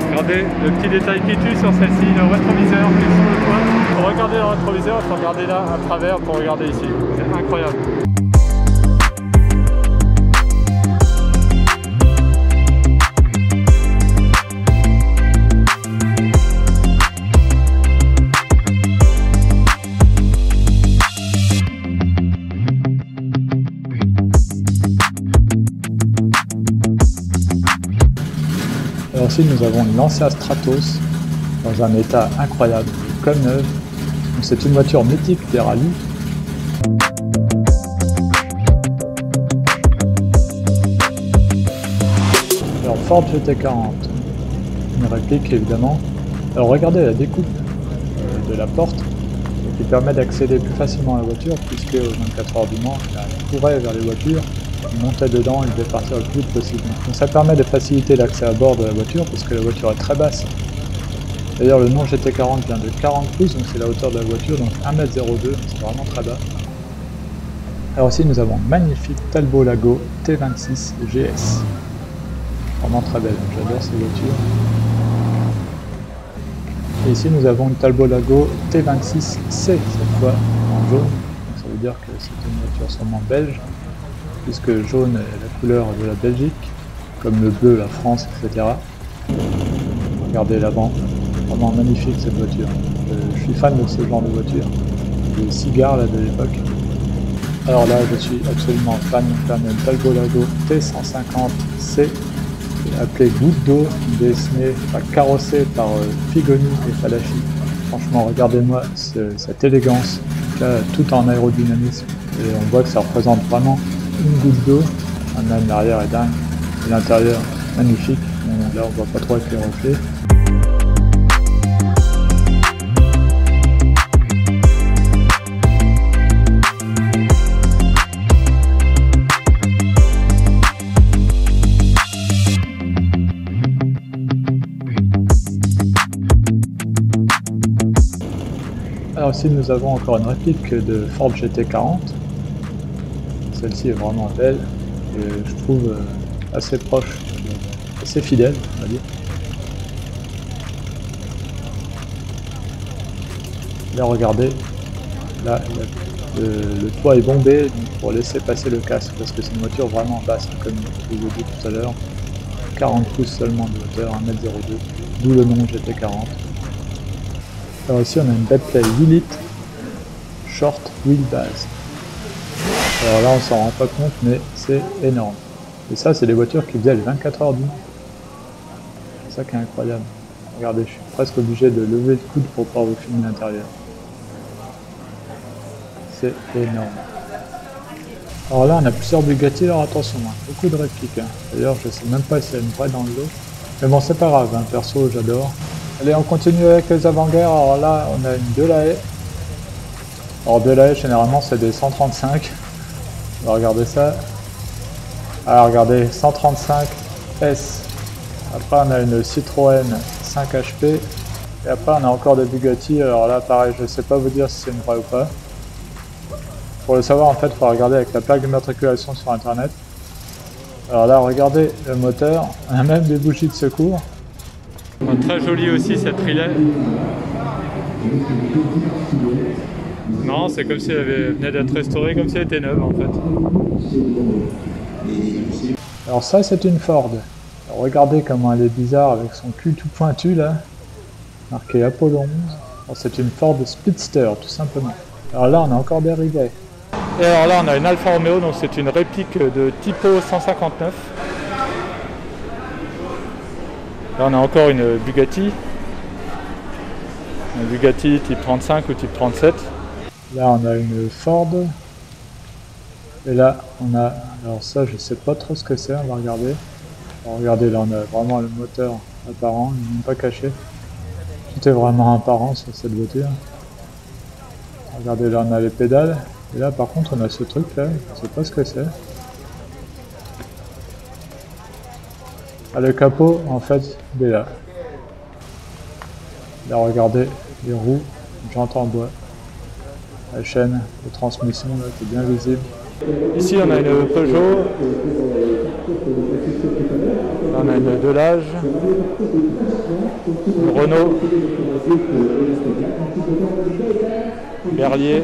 Regardez le petit détail qui tue sur celle-ci, le rétroviseur qui est sur le toit. Pour regarder le rétroviseur, il faut regarder là à travers pour regarder ici. C'est incroyable. Et aussi nous avons une Lancia Stratos dans un état incroyable, comme neuve. C'est une voiture mythique des rallyes. Alors Ford GT40, une réplique évidemment. Alors regardez la découpe de la porte qui permet d'accéder plus facilement à la voiture, puisque aux 24 heures du Mans, il courait vers les voitures, il montait dedans, il devait partir le plus vite possible. Donc ça permet de faciliter l'accès à bord de la voiture, parce que la voiture est très basse. D'ailleurs le nom GT40 vient de 40 pouces, donc c'est la hauteur de la voiture, donc 1m02, c'est vraiment très bas. Alors ici nous avons une magnifique Talbot Lago T26 GS. Vraiment très belle, j'adore ces voitures. Et ici nous avons une Talbot Lago T26C cette fois en jaune, donc ça veut dire que c'est une voiture sûrement belge, puisque jaune est la couleur de la Belgique, comme le bleu la France, etc. Regardez l'avant, vraiment magnifique cette voiture. Je suis fan de ce genre de voiture, le cigare là de l'époque. Alors là je suis absolument fan d'une Talbot Lago T150C, appelée Goutte d'eau, dessinée, carrossée par Figoni et Falachi. Franchement, regardez-moi cette élégance, là, tout en aérodynamisme, et on voit que ça représente vraiment une goutte d'eau. Même l'arrière est dingue, et l'intérieur magnifique. Bon, là on voit pas trop avec les reflets. Alors ici nous avons encore une réplique de Ford GT40. Celle-ci est vraiment belle et je trouve assez proche, assez fidèle on va dire. Là regardez, là le toit est bombé donc pour laisser passer le casque parce que c'est une voiture vraiment basse comme je vous ai dit tout à l'heure. 40 pouces seulement de hauteur, 1m02, d'où le nom GT40. Alors ici on a une Bentley 8 litres Short Wheelbase. Alors là on s'en rend pas compte mais c'est énorme. Et ça c'est des voitures qui faisaient les 24 heures du Mans. C'est ça qui est incroyable. Regardez, je suis presque obligé de lever le coude pour pouvoir vous filmer l'intérieur. C'est énorme. Alors là on a plusieurs Bugatti, alors attention, hein, beaucoup de répliques. Hein. D'ailleurs je sais même pas s'il y a une vraie dans le lot. Mais bon c'est pas grave, hein, perso j'adore. Allez, on continue avec les avant-guerres. Alors là, on a une Delahaye. Alors Delahaye, généralement, c'est des 135. On va regarder ça. Alors regardez, 135 S. Après, on a une Citroën 5 HP. Et après, on a encore des Bugatti. Alors là, pareil, je sais pas vous dire si c'est une vraie ou pas. Pour le savoir, en fait, il faut regarder avec la plaque d'immatriculation sur Internet. Alors là, regardez le moteur. On a même des bougies de secours. Très jolie aussi cette relais. Non, c'est comme si elle venait d'être restaurée, comme si elle était neuve en fait. Alors ça c'est une Ford. Alors, regardez comment elle est bizarre avec son cul tout pointu là. Marqué Apollo 11. C'est une Ford Speedster tout simplement. Alors là on a encore des rivets. Et alors là on a une Alfa Romeo, donc c'est une réplique de Tipo 159. Là on a encore une Bugatti type 35 ou type 37. Là on a une Ford. Et là on a, alors ça je sais pas trop ce que c'est, on va regarder. Alors, regardez, là on a vraiment le moteur apparent, il n'est même pas caché. Tout est vraiment apparent sur cette voiture. Regardez, là on a les pédales. Et là par contre on a ce truc là, je sais pas ce que c'est. Ah, le capot en fait il est là. Là regardez les roues, jantes en bois. La chaîne de transmission là qui est bien visible. Ici on a une Peugeot. Là, on a une Delage. Une Renault. Berlier.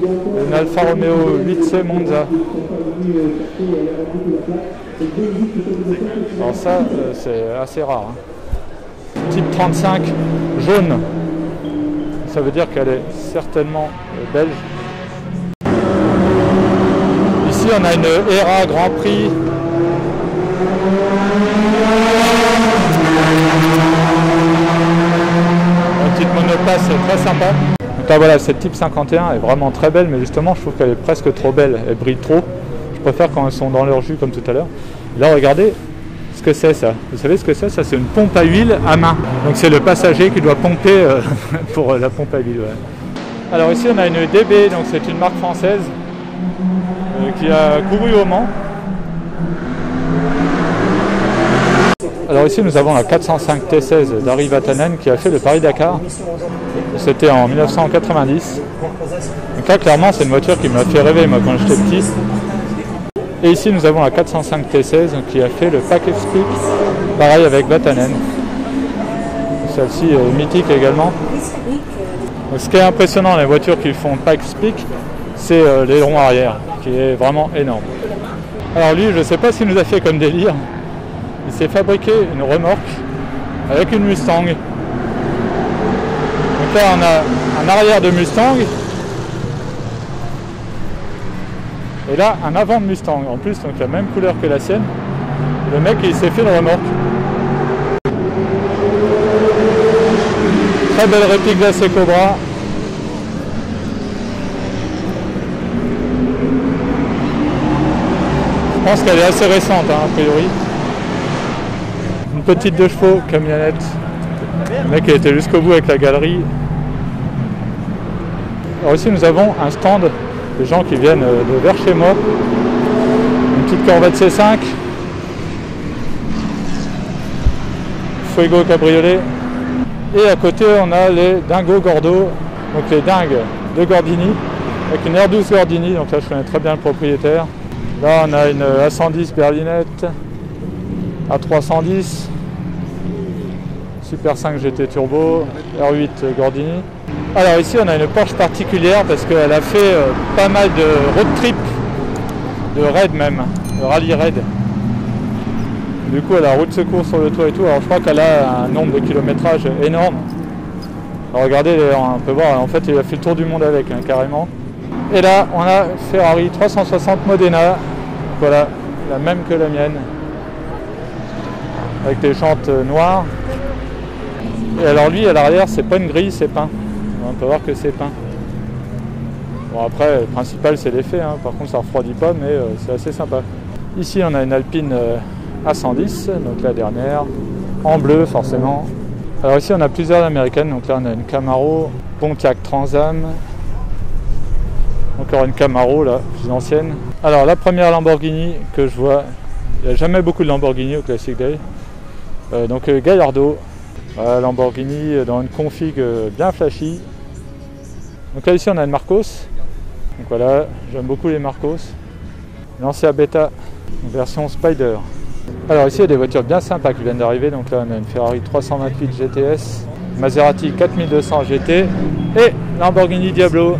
Une Alfa Romeo 8C Monza. Alors ça, c'est assez rare. Hein. Type 35 jaune. Ça veut dire qu'elle est certainement belge. Ici on a une ERA Grand Prix. Une petite monoplace très sympa. Donc là voilà, cette Type 51 est vraiment très belle, mais justement je trouve qu'elle est presque trop belle, elle brille trop. Je préfère quand elles sont dans leur jus comme tout à l'heure. Là regardez ce que c'est ça. Vous savez ce que c'est? Ça c'est une pompe à huile à main. Donc c'est le passager qui doit pomper pour la pompe à huile. Ouais. Alors ici on a une DB, donc c'est une marque française qui a couru au Mans. Alors ici nous avons la 405 T16 d'Ari Vatanen qui a fait le Paris-Dakar. C'était en 1990. Donc là clairement c'est une voiture qui m'a fait rêver moi quand j'étais petit. Et ici nous avons la 405 T16 qui a fait le Pack Explique, pareil avec Vatanen. Celle-ci est mythique également. Donc, ce qui est impressionnant dans les voitures qui font Pack Explique, c'est l'aileron arrière qui est vraiment énorme. Alors lui je ne sais pas ce qu'il nous a fait comme délire. Il s'est fabriqué une remorque avec une Mustang. Donc là on a un arrière de Mustang. Et là un avant de Mustang. En plus donc la même couleur que la sienne. Et le mec il s'est fait une remorque. Très belle réplique de la Cobra. Je pense qu'elle est assez récente hein, a priori. Une petite 2 chevaux, camionnette. Le mec il était jusqu'au bout avec la galerie. Alors ici nous avons un stand de gens qui viennent de vers chez moi. Une petite Corvette C5. Fuego cabriolet. Et à côté on a les Dingo Gordo. Donc les dingues de Gordini. Avec une R12 Gordini. Donc là je connais très bien le propriétaire. Là on a une A110 berlinette. A310. Super 5 GT Turbo, R8 Gordini. Alors ici on a une Porsche particulière parce qu'elle a fait pas mal de road trip, de raid même, de rallye raid. Du coup elle a roue de secours sur le toit et tout, alors je crois qu'elle a un nombre de kilométrage énorme. Alors regardez, on peut voir, en fait il a fait le tour du monde avec, hein, carrément. Et là on a Ferrari 360 Modena, voilà, la même que la mienne. Avec des jantes noires. Et alors lui à l'arrière c'est pas une grille, c'est peint. On peut voir que c'est peint. Bon après le principal c'est l'effet, hein. Par contre ça refroidit pas mais c'est assez sympa. Ici on a une Alpine A110, donc la dernière, en bleu forcément. Alors ici on a plusieurs américaines, donc là on a une Camaro, Pontiac Trans-Am. Encore une Camaro là, plus ancienne. Alors la première Lamborghini que je vois, il n'y a jamais beaucoup de Lamborghini au Classic Day. Donc Gallardo, Lamborghini dans une config bien flashy. Donc là ici on a une Marcos, donc voilà, j'aime beaucoup les Marcos. Lancia Beta, version Spider. Alors ici il y a des voitures bien sympas qui viennent d'arriver, donc là on a une Ferrari 328 GTS, Maserati 4200 GT et Lamborghini Diablo.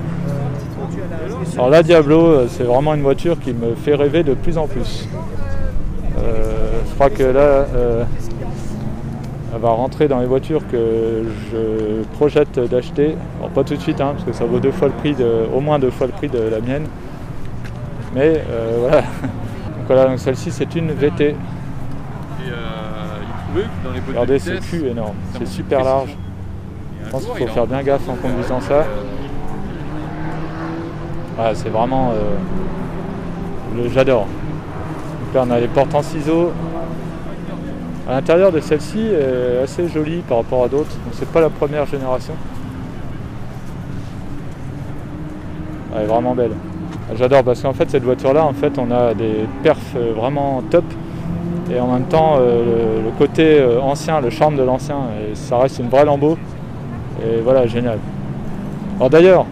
Alors la Diablo c'est vraiment une voiture qui me fait rêver de plus en plus. Je crois que là elle va rentrer dans les voitures que je projette d'acheter. Alors pas tout de suite, hein, parce que ça vaut au moins deux fois le prix de la mienne. Mais voilà. Donc voilà, donc celle-ci c'est une VT. Et il pleut dans les bottes. Regardez, c'est le cul énorme, c'est super large. Je pense qu'il faut faire bien gaffe en conduisant ça. Voilà, c'est vraiment j'adore. Donc là on a les portes en ciseaux. À l'intérieur de celle-ci est assez jolie par rapport à d'autres, donc c'est pas la première génération. Elle est vraiment belle. J'adore parce qu'en fait cette voiture là, en fait, on a des perfs vraiment top et en même temps le côté ancien, le charme de l'ancien, et ça reste une vraie Lambo et voilà, génial. Alors d'ailleurs,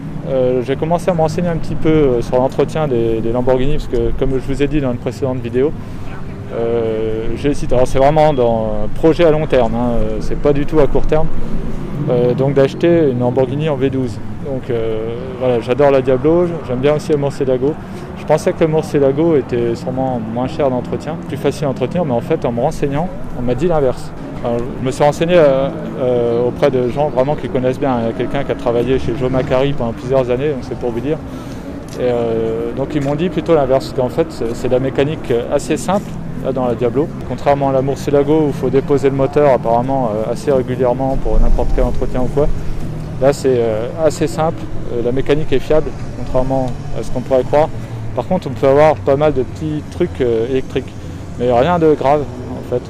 j'ai commencé à me renseigner un petit peu sur l'entretien des Lamborghini parce que comme je vous ai dit dans une précédente vidéo, j'ai hésité. Alors c'est vraiment dans un projet à long terme, hein, c'est pas du tout à court terme, donc d'acheter une Lamborghini en V12. Donc voilà, j'adore la Diablo, j'aime bien aussi la Murcielago. Je pensais que le Murcielago était sûrement moins cher d'entretien, plus facile à entretenir, mais en fait en me renseignant, on m'a dit l'inverse. Alors, je me suis renseigné auprès de gens vraiment qui connaissent bien. Il y a quelqu'un qui a travaillé chez Joe Macari pendant plusieurs années, donc c'est pour vous dire. Et donc ils m'ont dit plutôt l'inverse, parce qu'en fait c'est de la mécanique assez simple là dans la Diablo. Contrairement à la Murcielago où il faut déposer le moteur apparemment assez régulièrement pour n'importe quel entretien ou quoi. Là c'est assez simple, la mécanique est fiable, contrairement à ce qu'on pourrait croire. Par contre on peut avoir pas mal de petits trucs électriques, mais rien de grave en fait,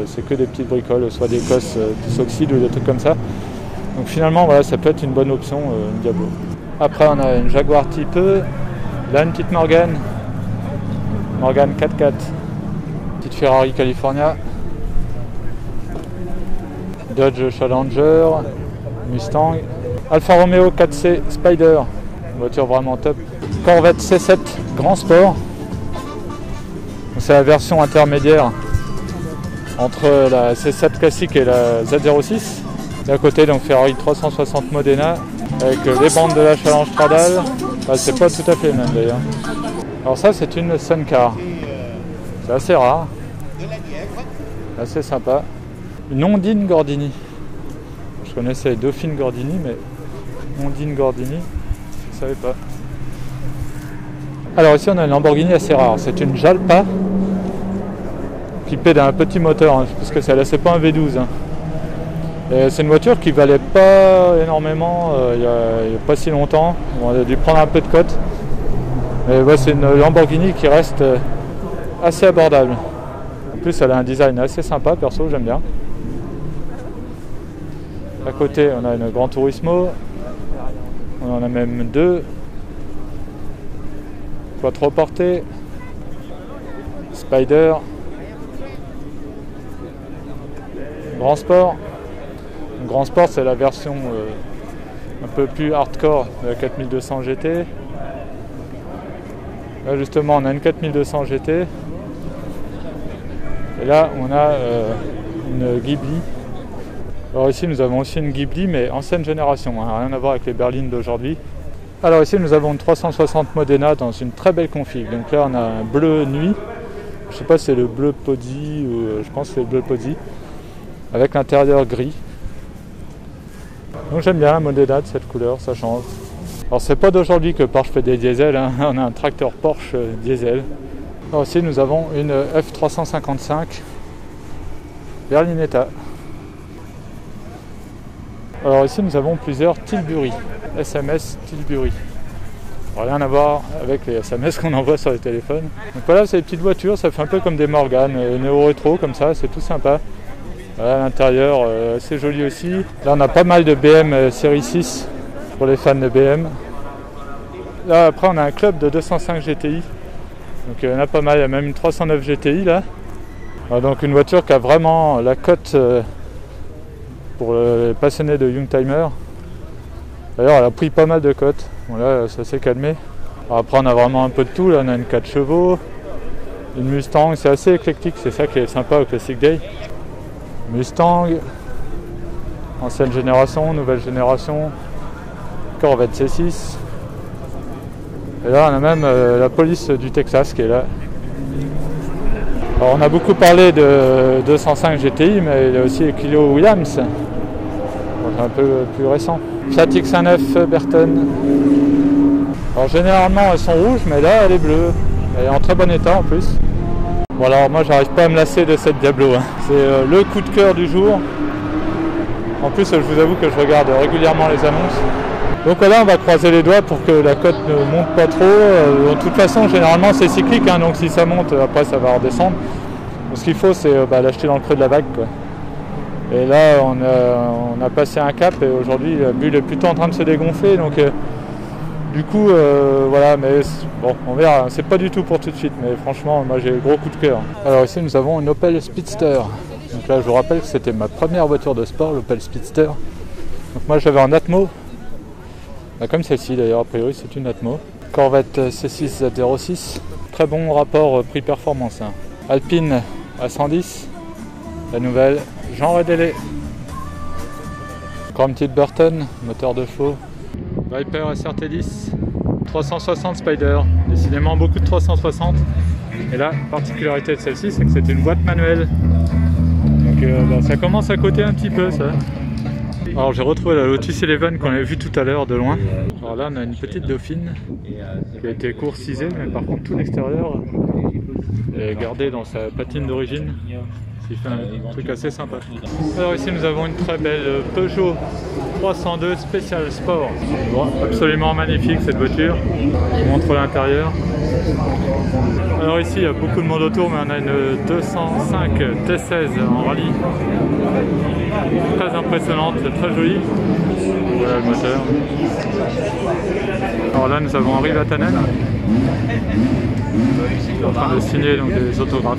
c'est que des petites bricoles, soit des cosses qui s'oxydent ou des trucs comme ça. Donc finalement voilà, ça peut être une bonne option, une Diablo. Après on a une Jaguar Type E, là une petite Morgan 4x4, petite Ferrari California, Dodge Challenger, Mustang, Alfa Romeo 4C Spider, voiture vraiment top, Corvette C7 Grand Sport, c'est la version intermédiaire entre la C7 classique et la Z06, et à côté donc Ferrari 360 Modena avec les bandes de la Challenge Stradale, c'est pas tout à fait le même d'ailleurs. Alors ça c'est une Sun Car, c'est assez rare, assez sympa, une Ondine Gordini. Je connaissais les Dauphine Gordini, mais Ondine Gordini, je ne savais pas. Alors ici on a une Lamborghini assez rare, c'est une Jalpa équipée d'un petit moteur, hein, parce que c'est pas un V12. Hein. C'est une voiture qui valait pas énormément il y a pas si longtemps, on a dû prendre un peu de cote. Mais ouais, c'est une Lamborghini qui reste assez abordable. En plus elle a un design assez sympa, perso j'aime bien. À côté, on a une Gran Turismo, on en a même deux, quattroportée, Spider, Grand Sport. Le Grand Sport, c'est la version un peu plus hardcore de la 4200 GT. Là, justement, on a une 4200 GT. Et là, on a une Ghibli. Alors ici nous avons aussi une Ghibli mais ancienne génération, hein, rien à voir avec les berlines d'aujourd'hui. Alors ici nous avons une 360 Modena dans une très belle config. Donc là on a un bleu nuit, je sais pas si c'est le bleu Podi ou je pense que c'est le bleu Podi, avec l'intérieur gris. Donc j'aime bien la Modena de cette couleur, ça change. Alors c'est pas d'aujourd'hui que Porsche fait des diesels, hein. On a un tracteur Porsche diesel. Alors ici nous avons une F355 Berlinetta. Alors ici nous avons plusieurs Tilbury, SMS Tilbury. Rien à voir avec les SMS qu'on envoie sur les téléphones. Donc voilà, c'est des petites voitures, ça fait un peu comme des Morgan, néo-rétro comme ça, c'est tout sympa. Voilà, l'intérieur assez joli aussi. Là on a pas mal de BM série 6 pour les fans de BM. Là après on a un club de 205 GTI. Donc il y en a pas mal, il y a même une 309 GTI là. Donc une voiture qui a vraiment la cote pour les passionnés de Youngtimer. D'ailleurs elle a pris pas mal de cotes. Bon là ça s'est calmé. Alors, après on a vraiment un peu de tout, là on a une 4 chevaux, une Mustang, c'est assez éclectique, c'est ça qui est sympa au Classic Day. Mustang, ancienne génération, nouvelle génération, Corvette C6. Et là on a même la police du Texas qui est là. Alors on a beaucoup parlé de 205 GTI, mais il y a aussi les Clio Williams, un peu plus récent. Fiat X19 Burton. Alors généralement elles sont rouges, mais là elle est bleue. Elle est en très bon état en plus. Bon alors moi j'arrive pas à me lasser de cette Diablo. Hein. C'est le coup de cœur du jour. En plus je vous avoue que je regarde régulièrement les annonces. Donc voilà, on va croiser les doigts pour que la cote ne monte pas trop. De toute façon, généralement c'est cyclique, hein, donc si ça monte, après ça va redescendre. Donc, ce qu'il faut, c'est l'acheter dans le creux de la vague, quoi. Et là, on a passé un cap et aujourd'hui, la bulle est plutôt en train de se dégonfler. Donc Du coup, voilà, mais bon, on verra. C'est pas du tout pour tout de suite, mais franchement, moi j'ai gros coup de cœur. Alors ici, nous avons une Opel Speedster. Donc là, je vous rappelle que c'était ma première voiture de sport, l'Opel Speedster. Donc moi, j'avais un Atmo, comme celle-ci d'ailleurs. A priori, c'est une Atmo. Corvette C6 Z06. Très bon rapport prix-performance. Hein. Alpine à 110. La nouvelle Jean Redélé. Encore une petite Burton, moteur de chevaux. Viper SRT10, 360 Spider, décidément beaucoup de 360. Et la particularité de celle-ci, c'est que c'est une boîte manuelle. Donc ça commence à coter un petit peu ça. Alors j'ai retrouvé la Lotus Eleven qu'on avait vue tout à l'heure de loin. Alors là on a une petite Dauphine qui a été courcisée, mais par contre tout l'extérieur est gardé dans sa patine d'origine. Ce qui fait un truc assez sympa. Alors ici nous avons une très belle Peugeot 302 Special Sport. Bon, absolument magnifique cette voiture. Je vous montre l'intérieur. Alors ici il y a beaucoup de monde autour, mais on a une 205 T16 en rallye. Très impressionnante, très jolie. Voilà le moteur. Alors là nous avons Henri Vatanen en train de signer donc, des autographes.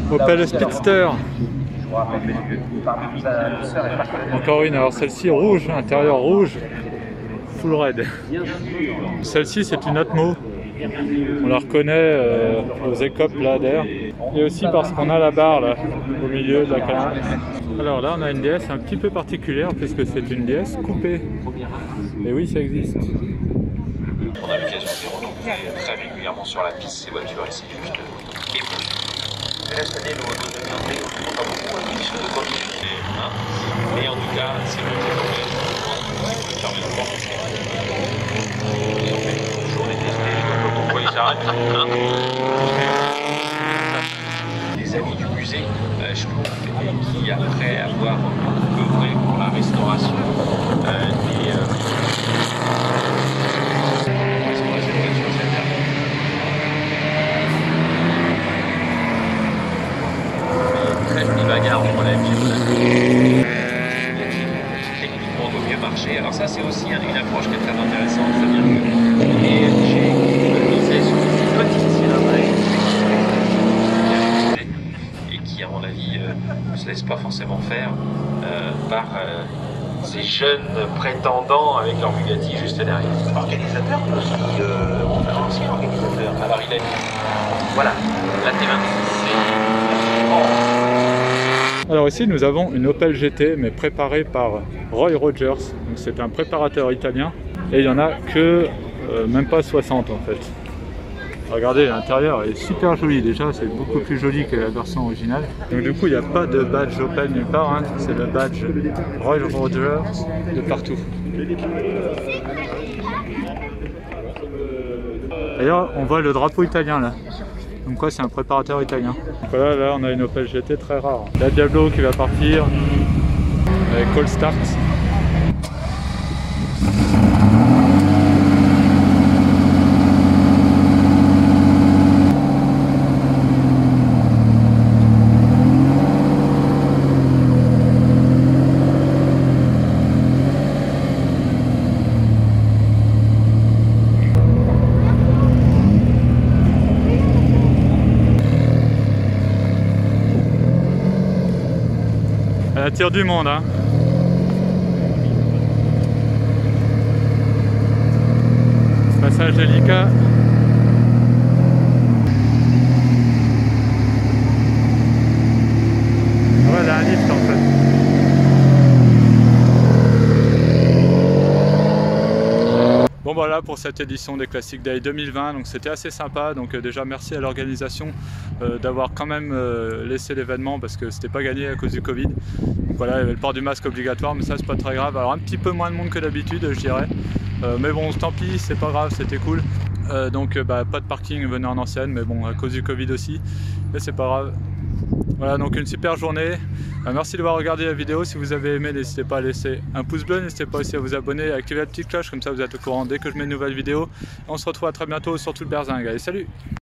Opel Speedster. Encore une, alors celle-ci rouge, intérieur rouge, full red. Celle-ci c'est une Atmo. On la reconnaît aux écopes là d'air. Et aussi parce qu'on a la barre là, au milieu de la calandre. Alors là on a une DS un petit peu particulière puisque c'est une DS coupée. Et oui, ça existe. On a l'occasion de les retrouver très régulièrement sur la piste, ces voitures, et c'est juste émouvant. Cette année, nos amis anglais ne font pas beaucoup de continuer. Et en tout cas, c'est le très mauvais. Si vous le fermez la porte, ils ont fait toujours les tests, pourquoi ils arrêtent. Les amis du musée, je trouve, qui après avoir œuvré pour la restauration bagarre entre la MG techniquement doit mieux marcher. Alors ça c'est aussi une approche qui est très intéressante, c'est-à-dire que les MG misaient sur ces petits cylindres et qui à mon avis ne se laissent pas forcément faire par ces jeunes prétendants avec leur Bugatti juste derrière. Organisateur aussi, on a un ancien organisateur. Alors il a voilà, la T26. Alors ici nous avons une Opel GT mais préparée par Roy Rogers, c'est un préparateur italien et il n'y en a que même pas 60 en fait. Regardez, l'intérieur est super joli, déjà c'est beaucoup plus joli que la version originale. Donc du coup il n'y a pas de badge Opel nulle part, hein. C'est le badge Roy Rogers de partout. D'ailleurs on voit le drapeau italien là. Donc quoi, c'est un préparateur italien. Donc voilà, là on a une Opel GT très rare. La Diablo qui va partir avec Cold Start. Elle attire du monde, hein. Passage délicat. Ouais, voilà pour cette édition des Classic Day 2020, donc c'était assez sympa. Donc déjà merci à l'organisation d'avoir quand même laissé l'événement parce que c'était pas gagné à cause du Covid. Donc voilà, il y avait le port du masque obligatoire, mais ça c'est pas très grave. Alors un petit peu moins de monde que d'habitude je dirais, mais bon tant pis, c'est pas grave, c'était cool. Donc pas de parking, venez en ancienne, mais bon à cause du Covid aussi, mais c'est pas grave. Voilà, donc une super journée. Merci d'avoir regardé la vidéo. Si vous avez aimé, n'hésitez pas à laisser un pouce bleu, n'hésitez pas aussi à vous abonner, à activer la petite cloche, comme ça vous êtes au courant dès que je mets une nouvelle vidéo. On se retrouve à très bientôt sur tout le berzingue. Allez, salut!